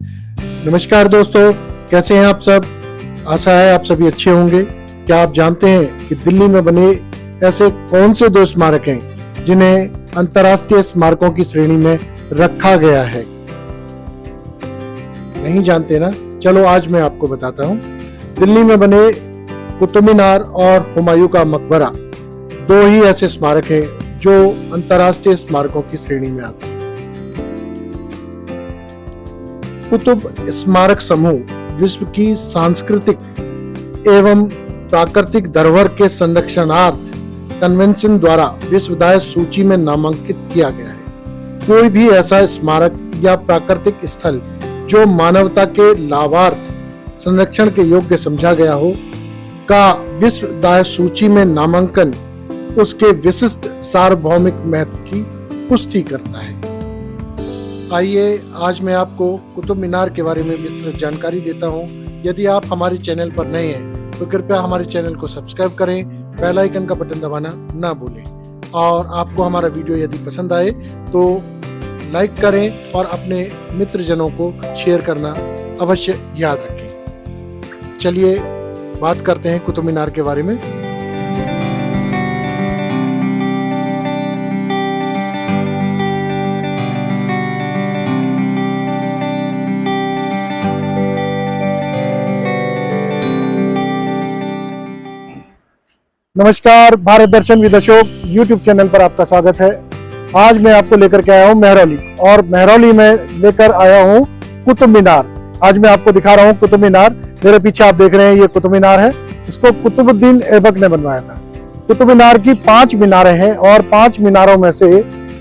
नमस्कार दोस्तों, कैसे हैं आप सब। आशा है आप सभी अच्छे होंगे। क्या आप जानते हैं कि दिल्ली में बने ऐसे कौन से दो स्मारक हैं जिन्हें अंतर्राष्ट्रीय स्मारकों की श्रेणी में रखा गया है? नहीं जानते ना? चलो आज मैं आपको बताता हूं। दिल्ली में बने कुतुब मीनार और हुमायूं का मकबरा दो ही ऐसे स्मारक हैं जो अंतर्राष्ट्रीय स्मारकों की श्रेणी में आते हैं। कुतुब स्मारक समूह विश्व की सांस्कृतिक एवं प्राकृतिक धरोहर के संरक्षणार्थ कन्वेंशन द्वारा विश्वदाय सूची में नामांकित किया गया है। कोई भी ऐसा स्मारक या प्राकृतिक स्थल जो मानवता के लाभार्थ संरक्षण के योग्य समझा गया हो का विश्वदाय सूची में नामांकन उसके विशिष्ट सार्वभौमिक महत्व की पुष्टि करता है। आइए आज मैं आपको कुतुब मीनार के बारे में विस्तृत जानकारी देता हूं। यदि आप हमारे चैनल पर नए हैं तो कृपया हमारे चैनल को सब्सक्राइब करें, बेल आइकन का बटन दबाना ना भूलें और आपको हमारा वीडियो यदि पसंद आए तो लाइक करें और अपने मित्रजनों को शेयर करना अवश्य याद रखें। चलिए बात करते हैं कुतुब मीनार के बारे में। नमस्कार, भारत दर्शन विद अशोक यूट्यूब चैनल पर आपका स्वागत है। आज मैं आपको लेकर के आया हूं मेहरौली और मेहरौली में लेकर आया हूं कुतुब मीनार। आज मैं आपको दिखा रहा हूं कुतुब मीनार। मेरे पीछे आप देख रहे हैं ये कुतुब मीनार है। इसको कुतुबुद्दीन ऐबक ने बनवाया था। कुतुब मीनार की 5 मीनारें हैं और 5 मीनारों में से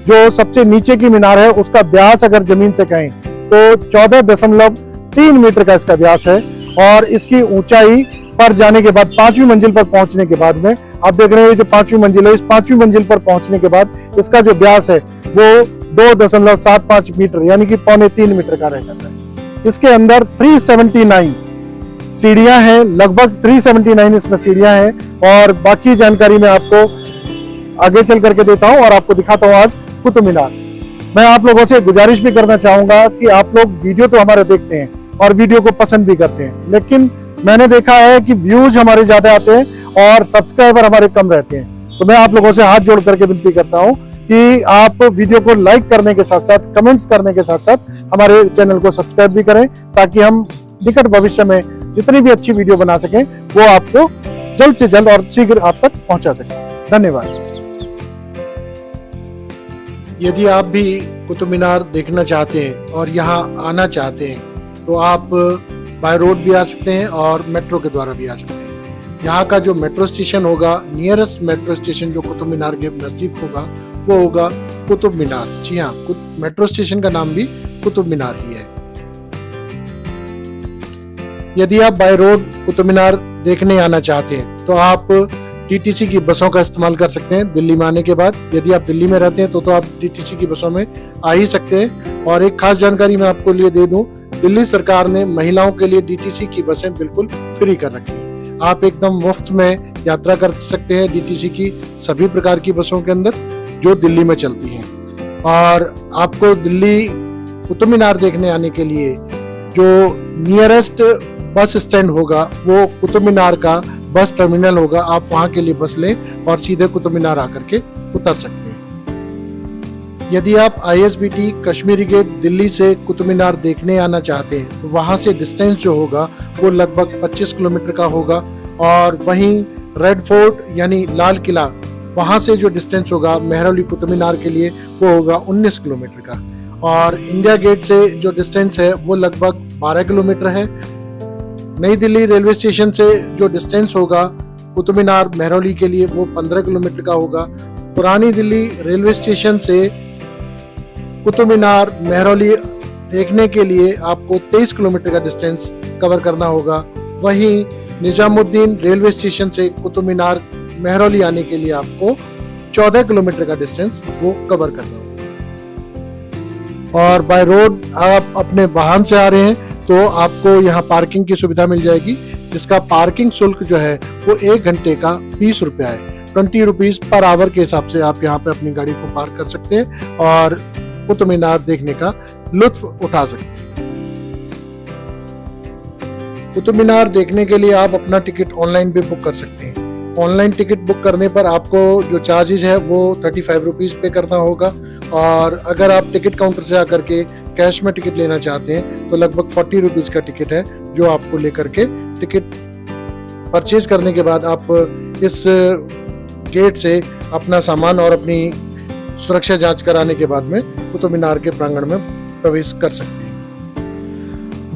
जो सबसे नीचे की मीनार है उसका व्यास अगर जमीन से कहें तो 14.3 मीटर का इसका व्यास है और इसकी ऊंचाई पर जाने के बाद 5वीं मंजिल पर पहुंचने के बाद में आप देख रहे हैं जो 5वीं मंजिल है, इस 5वीं मंजिल पर पहुंचने के बाद इसका जो व्यास है वो 2.75 मीटर यानी कि 2.25 मीटर का रह जाता है। इसके अंदर 379 सीढ़ियां हैं, लगभग 379 इसमें सीढ़ियां हैं और बाकी जानकारी मैं आपको आगे चल करके देता हूं और आपको दिखाता हूं आज कुतुब मीनार। मैं आप लोगों से गुजारिश भी करना चाहूंगा कि आप लोग वीडियो तो हमारे देखते हैं और वीडियो को पसंद भी करते हैं, लेकिन मैंने देखा है कि व्यूज हमारे ज्यादा आते हैं और सब्सक्राइबर हमारे कम रहते हैं। तो मैं आप लोगों से हाथ जोड़ करके विनती करता हूं कि आप वीडियो को लाइक करने के साथ साथ कमेंट्स करने के साथ साथ हमारे चैनल को सब्सक्राइब भी करें ताकि हम निकट भविष्य में जितनी भी अच्छी वीडियो बना सकें वो आपको जल्द से जल्द और शीघ्र आप तक पहुंचा सकें। धन्यवाद। यदि आप भी कुतुब मीनार देखना चाहते हैं और यहाँ आना चाहते हैं तो आप बाय रोड भी आ सकते हैं और मेट्रो के द्वारा भी आ सकते हैं। यहाँ का जो मेट्रो स्टेशन होगा, नियरेस्ट मेट्रो स्टेशन जो कुतुब मीनार के नजदीक होगा वो होगा कुतुब मीनार। जी हाँ, मेट्रो स्टेशन का नाम भी कुतुब मीनार ही है। यदि आप बाय रोड कुतुब मीनार देखने आना चाहते हैं तो आप टीटीसी की बसों का इस्तेमाल कर सकते हैं दिल्ली में आने के बाद। यदि आप दिल्ली में रहते हैं तो आप टीटीसी की बसों में आ ही सकते हैं। और एक खास जानकारी मैं आपको लिए दे दूं, दिल्ली सरकार ने महिलाओं के लिए डीटीसी की बसें बिल्कुल फ्री कर रखी हैं। आप एकदम मुफ्त में यात्रा कर सकते हैं डीटीसी की सभी प्रकार की बसों के अंदर जो दिल्ली में चलती हैं। और आपको दिल्ली कुतुब मीनार देखने आने के लिए जो नियरेस्ट बस स्टैंड होगा वो कुतुब मीनार का बस टर्मिनल होगा। आप वहां के लिए बस लें और सीधे कुतुब मीनार आकर के उतर सकते हैं। यदि आप ISBT कश्मीरी गेट दिल्ली से कुतुब मीनार देखने आना चाहते हैं तो वहां से डिस्टेंस जो होगा वो लगभग 25 किलोमीटर का होगा और वहीं रेड फोर्ट यानी लाल किला वहां से जो डिस्टेंस होगा मेहरौली कुतुब मीनार के लिए वो होगा 19 किलोमीटर का। और इंडिया गेट से जो डिस्टेंस है वो लगभग 12 किलोमीटर है। नई दिल्ली रेलवे स्टेशन से जो डिस्टेंस होगा कुतुब मीनार मेहरौली के लिए वो 15 किलोमीटर का होगा। पुरानी दिल्ली रेलवे स्टेशन से कुतुब मीनार मेहरौली देखने के लिए आपको 23 किलोमीटर का डिस्टेंस कवर करना होगा। वहीं निजामुद्दीन रेलवे स्टेशन से कुतुब मीनार मेहरौली आने के लिए आपको 14 किलोमीटर का डिस्टेंस वो कवर करना होगा। और बाय रोड आप अपने वाहन से आ रहे हैं तो आपको यहाँ पार्किंग की सुविधा मिल जाएगी, जिसका पार्किंग शुल्क जो है वो 1 घंटे का 20 रुपया है। 20 रुपीज पर आवर के हिसाब से आप यहाँ पे अपनी गाड़ी को पार्क कर सकते हैं और कुतुब मीनार देखने का लुत्फ उठा सकते हैं। कुतुब मीनार देखने के लिए आप अपना टिकट ऑनलाइन भी बुक कर सकते हैं। ऑनलाइन टिकट बुक करने पर आपको जो चार्जेस है वो 35 रुपीज़ पे करना होगा, और अगर आप टिकट काउंटर से आकर के कैश में टिकट लेना चाहते हैं तो लगभग 40 रुपीज़ का टिकट है, जो आपको लेकर के टिकट परचेज करने के बाद आप इस गेट से अपना सामान और अपनी सुरक्षा जांच कराने के बाद में कुतुब मीनार के प्रांगण में प्रवेश कर सकते हैं।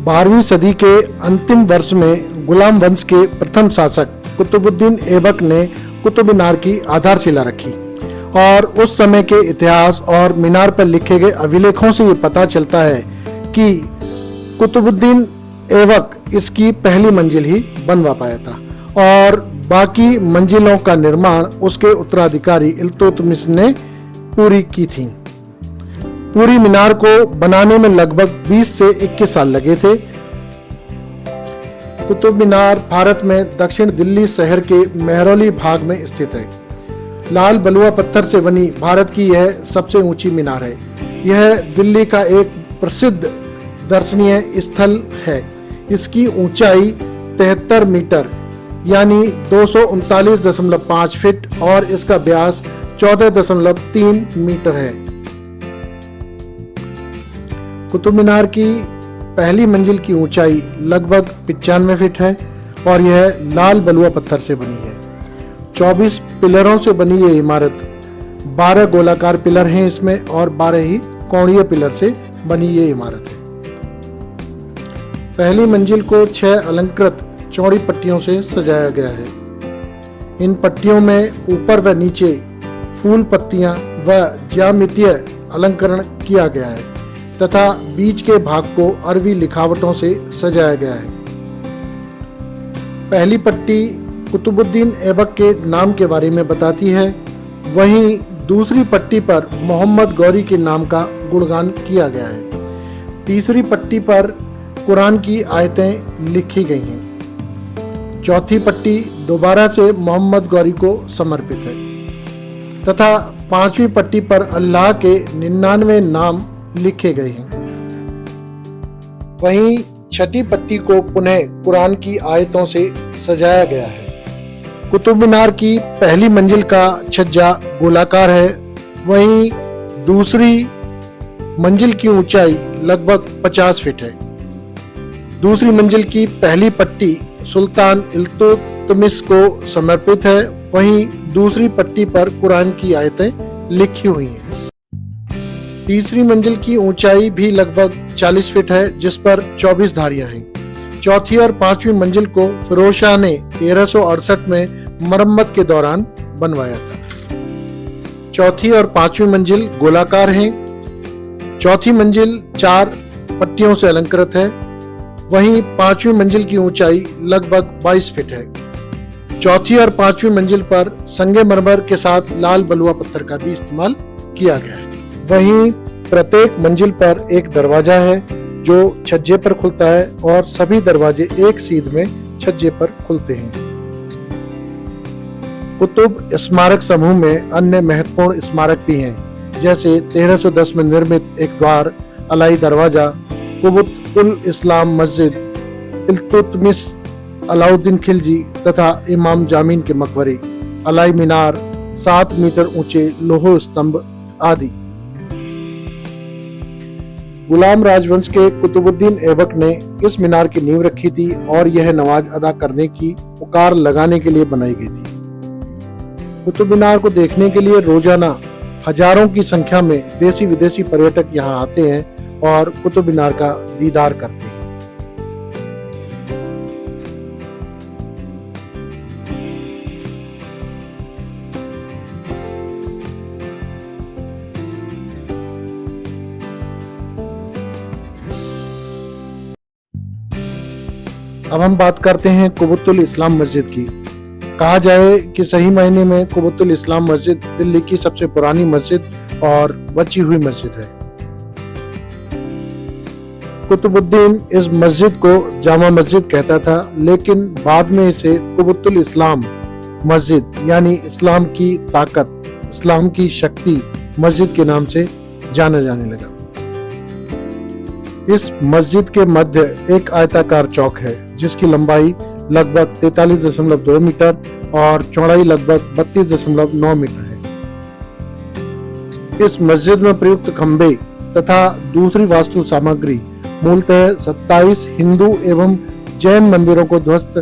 12वीं सदी के अंतिम वर्ष में गुलाम वंश के प्रथम शासक कुतुबुद्दीन ऐबक ने कुतुब मीनार की आधारशिला रखी, और उस समय के इतिहास और मीनार पर लिखे गए अभिलेखों से ये पता चलता है कि कुतुबुद्दीन ऐबक इसकी पहली मंजिल ही बनवा पाया था, और बाकी मंजिलों का निर्माण उसके उत्तराधिकारी इल्तुतमिश ने पूरी की थी। पूरी मीनार को बनाने में लगभग 20 से 21 साल लगे थे। कुतुब मीनार भारत में दक्षिण दिल्ली शहर के मेहरौली भाग में स्थित है। लाल बलुआ पत्थर से बनी भारत की यह सबसे ऊंची मीनार है। यह दिल्ली का एक प्रसिद्ध दर्शनीय स्थल है। इसकी ऊंचाई 73 मीटर यानी 239.5 फीट और इसका व्यास 14.3 मीटर है। कुतुब मीनार की पहली मंजिल की ऊंचाई लगभग 95 फीट है और यह लाल बलुआ पत्थर से बनी है। 24 पिलरों से बनी ये इमारत, 12 गोलाकार पिलर हैं इसमें और 12 ही कोणीय पिलर से बनी ये इमारत है। पहली मंजिल को 6 अलंकृत चौड़ी पट्टियों से सजाया गया है। इन पट्टियों में ऊपर व नीचे फूल पत्तियां व ज्यामितीय अलंकरण किया गया है तथा बीच के भाग को अरबी लिखावटों से सजाया गया है। पहली पट्टी कुतुबुद्दीन ऐबक के नाम के बारे में बताती है, वहीं दूसरी पट्टी पर मोहम्मद गौरी के नाम का गुणगान किया गया है। तीसरी पट्टी पर कुरान की आयतें लिखी गई हैं। चौथी पट्टी दोबारा से मोहम्मद गौरी को समर्पित है तथा पांचवी पट्टी पर अल्लाह के 99 नाम लिखे गए हैं। वहीं छठी पट्टी को पुनः कुरान की आयतों से सजाया गया है। कुतुब मीनार की पहली मंजिल का छज्जा गोलाकार है, वहीं दूसरी मंजिल की ऊंचाई लगभग 50 फीट है। दूसरी मंजिल की पहली पट्टी सुल्तान इल्तुतमिश को समर्पित है, वहीं दूसरी पट्टी पर कुरान की आयतें लिखी हुई हैं। तीसरी मंजिल की ऊंचाई भी लगभग 40 फीट है, जिस पर 24 धारियां हैं। चौथी और पांचवी मंजिल को फिरोज शाह ने 1368 में मरम्मत के दौरान बनवाया था। चौथी और पांचवी मंजिल गोलाकार हैं। चौथी मंजिल 4 पट्टियों से अलंकृत है, वहीं पांचवी मंजिल की ऊंचाई लगभग 22 फीट है। चौथी और पांचवी मंजिल पर संगमरमर के साथ लाल बलुआ पत्थर का भी इस्तेमाल किया गया है। वहीं प्रत्येक मंजिल पर एक दरवाजा है जो छज्जे पर खुलता है और सभी दरवाजे एक सीध में छज्जे पर खुलते हैं। कुतुब स्मारक समूह में अन्य महत्वपूर्ण स्मारक भी हैं, जैसे 1310 में निर्मित एक द्वार, अलाई दरवाजा, कुबुत उल इस्लाम मस्जिद, इल्तुतमिश, अलाउद्दीन खिलजी तथा इमाम जामीन के मकबरे, अलाई मीनार, 7 मीटर ऊंचे लोह स्तंभ आदि। गुलाम राजवंश के कुतुबुद्दीन ऐबक ने इस मीनार की नींव रखी थी और यह नमाज अदा करने की पुकार लगाने के लिए बनाई गई थी। कुतुब मीनार को देखने के लिए रोजाना हजारों की संख्या में देसी विदेशी पर्यटक यहाँ आते हैं और कुतुब मीनार का दीदार करते हैं। अब हम बात करते हैं कुबुतुल इस्लाम मस्जिद की। कहा जाए कि सही मायने में कुबुतुल इस्लाम मस्जिद दिल्ली की सबसे पुरानी मस्जिद और बची हुई मस्जिद है। कुतुबुद्दीन इस मस्जिद को जामा मस्जिद कहता था, लेकिन बाद में इसे कुबुतुल इस्लाम मस्जिद यानी इस्लाम की ताकत, इस्लाम की शक्ति मस्जिद के नाम से जाना जाने लगा। इस मस्जिद के मध्य एक आयताकार चौक है जिसकी लंबाई लगभग 43.2 मीटर और चौड़ाई लगभग 32.9 मीटर है। इस मस्जिद में प्रयुक्त खंभे तथा दूसरी वास्तु सामग्री मूलतः 27 हिंदू एवं जैन मंदिरों को ध्वस्त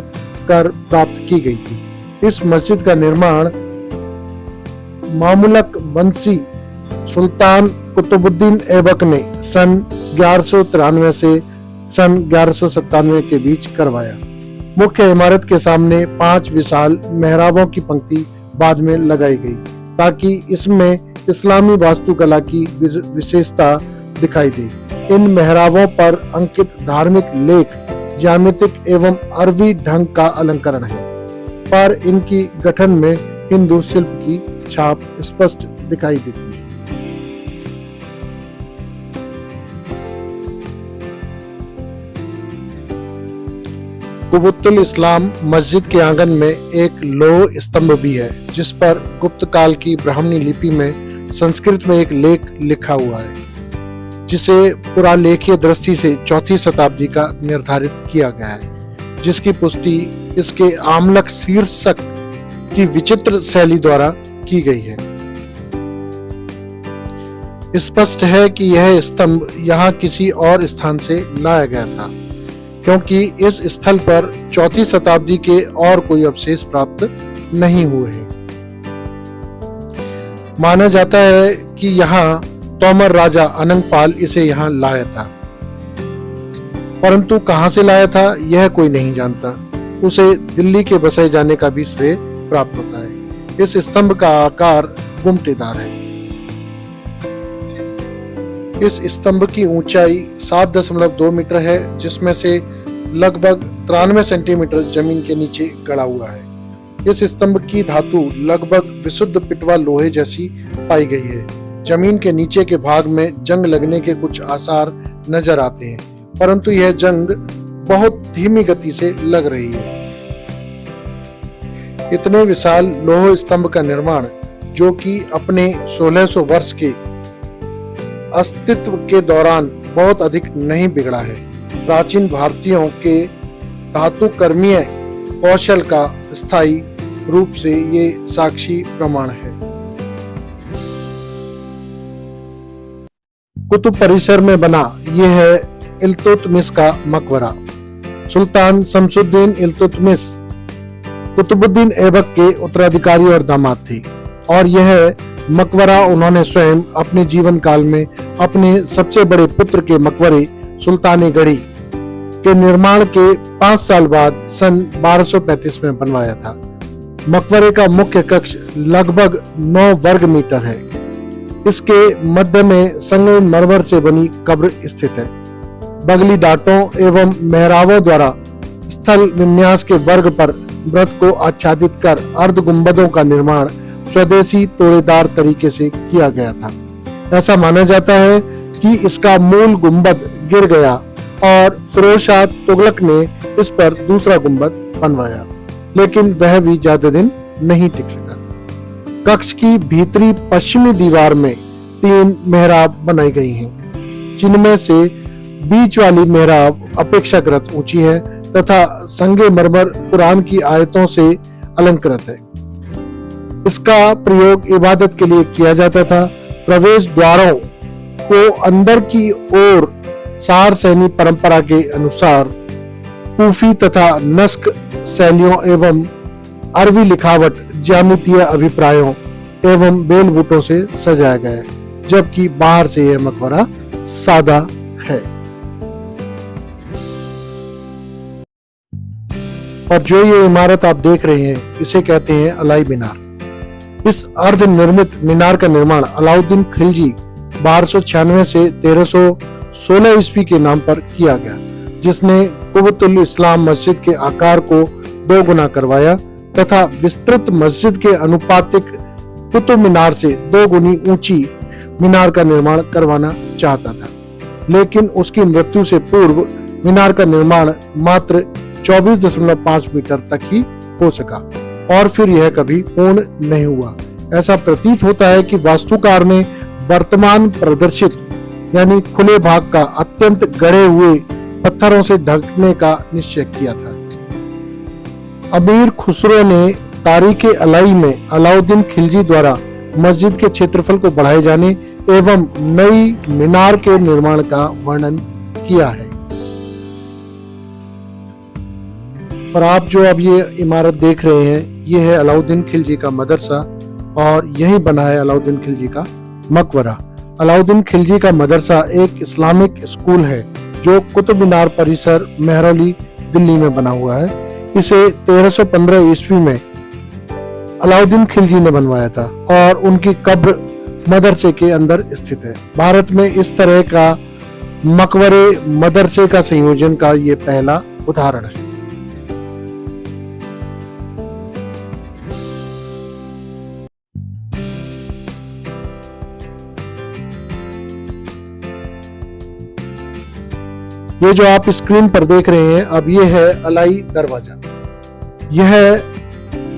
कर प्राप्त की गई थी। इस मस्जिद का निर्माण मामुलक वंशी सुल्तान कुतुबुद्दीन ऐबक ने सन 1193 से सन 1197 के बीच करवाया। मुख्य इमारत के सामने 5 विशाल मेहराबों की पंक्ति बाद में लगाई गई ताकि इसमें इस्लामी वास्तुकला की विशेषता दिखाई दे। इन मेहराबों पर अंकित धार्मिक लेख ज्यामितिक एवं अरबी ढंग का अलंकरण है, पर इनकी गठन में हिंदू शिल्प की छाप स्पष्ट दिखाई देती है। कुबुतुल इस्लाम मस्जिद के आंगन में एक लौह स्तंभ भी है, जिस पर गुप्त काल की ब्राह्मणी लिपि में संस्कृत में एक लेख लिखा हुआ है, जिसे पुरालेखीय दृष्टि से 4वीं शताब्दी का निर्धारित किया गया है, जिसकी पुष्टि इसके आमलक शीर्षक की विचित्र शैली द्वारा की गई है। स्पष्ट है कि यह स्तंभ यहाँ किसी और स्थान से लाया गया था, क्योंकि इस स्थल पर 4वीं शताब्दी के और कोई अवशेष प्राप्त नहीं हुए हैं। माना जाता है कि यहाँ तोमर राजा अनंगपाल इसे यहाँ लाया था, परंतु कहां से लाया था यह कोई नहीं जानता। उसे दिल्ली के बसाए जाने का भी श्रेय प्राप्त होता है। इस स्तंभ का आकार गुमटेदार है। इस स्तंभ की ऊंचाई 7.2 मीटर है, जिसमें से लगभग 93 सेंटीमीटर जमीन के नीचे गड़ा हुआ है। इस स्तंभ की धातु लगभग विशुद्ध पिटवा लोहे जैसी पाई गई है। जमीन के नीचे के भाग में जंग लगने के कुछ आसार नजर आते हैं, परंतु यह जंग बहुत धीमी गति से लग रही है। इतने विशाल लौह स्तंभ का निर्माण, जो कि अपने 1600 वर्ष के अस्तित्व के दौरान बहुत अधिक नहीं बिगड़ा है, प्राचीन भारतीयों के धातुकर्मीय कौशल का स्थायी रूप से ये साक्षी प्रमाण है। कुतुब परिसर में बना यह है इल्तुतमिश का मकबरा। सुल्तान शमसुद्दीन इल्तुतमिश कुतुबुद्दीन ऐबक के उत्तराधिकारी और दामाद थे, और यह मकबरा उन्होंने स्वयं अपने जीवन काल में अपने सबसे बड़े पुत्र के मकबरे सुल्तान गढ़ी के निर्माण के 5 साल बाद सन 1235 में बनवाया था। मकबरे का मुख्य कक्ष लगभग 9 वर्ग मीटर है। इसके मध्य में संगमरमर से बनी कब्र स्थित है। बगली डाटों एवं मेहराबों द्वारा स्थल विन्यास के वर्ग पर व्रत को आच्छादित कर अर्ध गुंबदों का निर्माण स्वदेशी तोड़ेदार तरीके से किया गया था। ऐसा माना जाता है कि इसका मूल गुंबद गिर गया और फिरोज शाह तुगलक ने इस पर दूसरा गुंबद बनवाया, लेकिन वह भी ज्यादा दिन नहीं टिक सका। कक्ष की भीतरी पश्चिमी दीवार में 3 मेहराब बनाई गई हैं, जिनमें से बीच वाली मेहराब अपेक्षाकृत ऊंची है तथा संगमरमर कुरान की आयतों से अलंकृत है। इसका प्रयोग इबादत के लिए किया जाता था। प्रवेश द्वारों को अंदर की ओर सार सैनी परंपरा के अनुसार कूफी तथा नस्क शैलियों एवं अरबी लिखावट, ज्यामितीय अभिप्रायों एवं बेल बूटों से सजाया गया है, जबकि बाहर से यह मकबरा सादा है। और जो ये इमारत आप देख रहे हैं, इसे कहते हैं अलाई मीनार। इस अर्ध निर्मित मीनार का निर्माण अलाउद्दीन खिलजी 1296 से 1316 ईस्वी के नाम पर किया गया, जिसने कुबुतुल इस्लाम मस्जिद के आकार को 2 गुना करवाया तथा विस्तृत मस्जिद के अनुपातिक कुतुब मीनार से 2 गुनी ऊंची मीनार का निर्माण करवाना चाहता था, लेकिन उसकी मृत्यु से पूर्व मीनार का निर्माण मात्र 24.5 मीटर तक ही हो सका और फिर यह कभी पूर्ण नहीं हुआ। ऐसा प्रतीत होता है कि वास्तुकार ने वर्तमान प्रदर्शित यानी खुले भाग का अत्यंत गढ़े हुए पत्थरों से ढकने का निश्चय किया था। अमीर खुसरो ने तारीख अलाई में अलाउद्दीन खिलजी द्वारा मस्जिद के क्षेत्रफल को बढ़ाए जाने एवं नई मीनार के निर्माण का वर्णन किया है। और आप जो अब ये इमारत देख रहे हैं, ये है अलाउद्दीन खिलजी का मदरसा और यहीं बना है अलाउद्दीन खिलजी का मकबरा। अलाउद्दीन खिलजी का मदरसा एक इस्लामिक स्कूल है जो कुतुब मीनार परिसर मेहरौली दिल्ली में बना हुआ है। इसे 1315 ईस्वी में अलाउद्दीन खिलजी ने बनवाया था और उनकी कब्र मदरसे के अंदर स्थित है। भारत में इस तरह का मकबरे मदरसे का संयोजन का ये पहला उदाहरण है। ये जो आप स्क्रीन पर देख रहे हैं, अब ये है अलाई दरवाजा। यह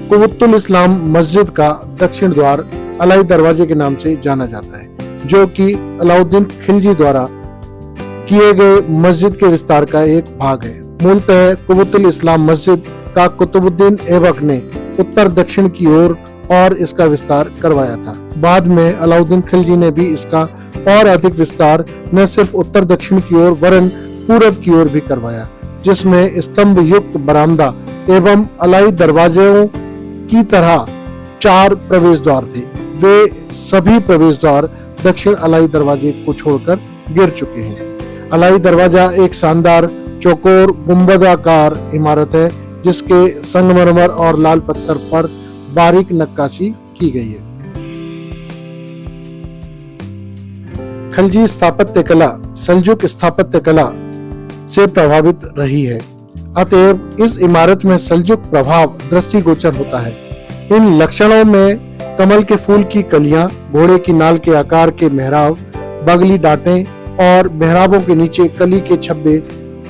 कुतुबुल इस्लाम मस्जिद का दक्षिण द्वार अलाई दरवाजे के नाम से जाना जाता है, जो कि अलाउद्दीन खिलजी द्वारा किए गए मस्जिद के विस्तार का एक भाग है। मूलतः कुतुबुल इस्लाम मस्जिद का कुतुबुद्दीन ऐबक ने उत्तर दक्षिण की ओर और इसका विस्तार करवाया था। बाद में अलाउद्दीन खिलजी ने भी इसका और अधिक विस्तार न सिर्फ उत्तर दक्षिण की ओर वरन पूरब की ओर भी करवाया, जिसमें स्तंभ युक्त बरामदा एवं अलाई दरवाजों की तरह 4 प्रवेश द्वार थे। वे सभी प्रवेश द्वार दक्षिण अलाई दरवाजे को छोड़कर गिर चुके हैं। अलाई दरवाजा एक शानदार चौकोर गुंबदाकार इमारत है जिसके संगमरमर और लाल पत्थर पर बारीक नक्काशी की गई है। खिलजी स्थापत्य कला सल्जुक स्थापत्य कला से प्रभावित रही है, अतएव इस इमारत में सल्जुक प्रभाव दृष्टिगोचर होता है। इन लक्षणों में कमल के फूल की कलियां, घोड़े की नाल के आकार के मेहराब, बगली डाटें और मेहराबों के नीचे कली के छब्बे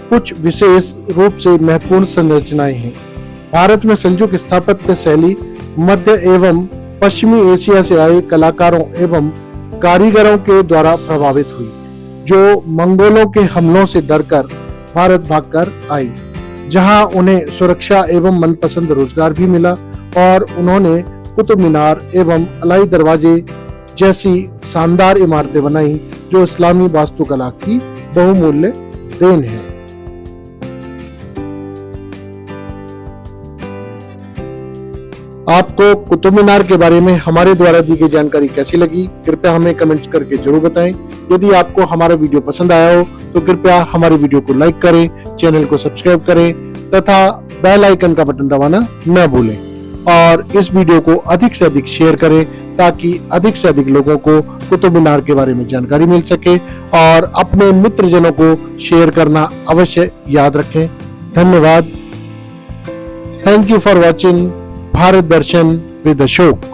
कुछ विशेष रूप से महत्वपूर्ण संरचनाएं हैं। भारत में सल्जुक स्थापत्य शैली मध्य एवं पश्चिमी एशिया से आए कलाकारों एवं कारीगरों के द्वारा प्रभावित हुई, जो मंगोलों के हमलों से डरकर भारत भागकर आई, जहां उन्हें सुरक्षा एवं मनपसंद रोजगार भी मिला और उन्होंने कुतुब मीनार एवं अलाई दरवाजे जैसी शानदार इमारतें बनाई जो इस्लामी वास्तुकला की बहुमूल्य देन है। आपको कुतुब मीनार के बारे में हमारे द्वारा दी गई जानकारी कैसी लगी, कृपया हमें कमेंट्स करके जरूर बताएं। यदि आपको हमारा वीडियो पसंद आया हो तो कृपया हमारे वीडियो को लाइक करें, चैनल को सब्सक्राइब करें तथा बेल आइकन का बटन दबाना न भूलें और इस वीडियो को अधिक से अधिक शेयर करें ताकि अधिक से अधिक लोगों को कुतुब मीनार के बारे में जानकारी मिल सके और अपने मित्रजनों को शेयर करना अवश्य याद रखें। धन्यवाद। Thank you for watching Bharat Darshan with Ashok.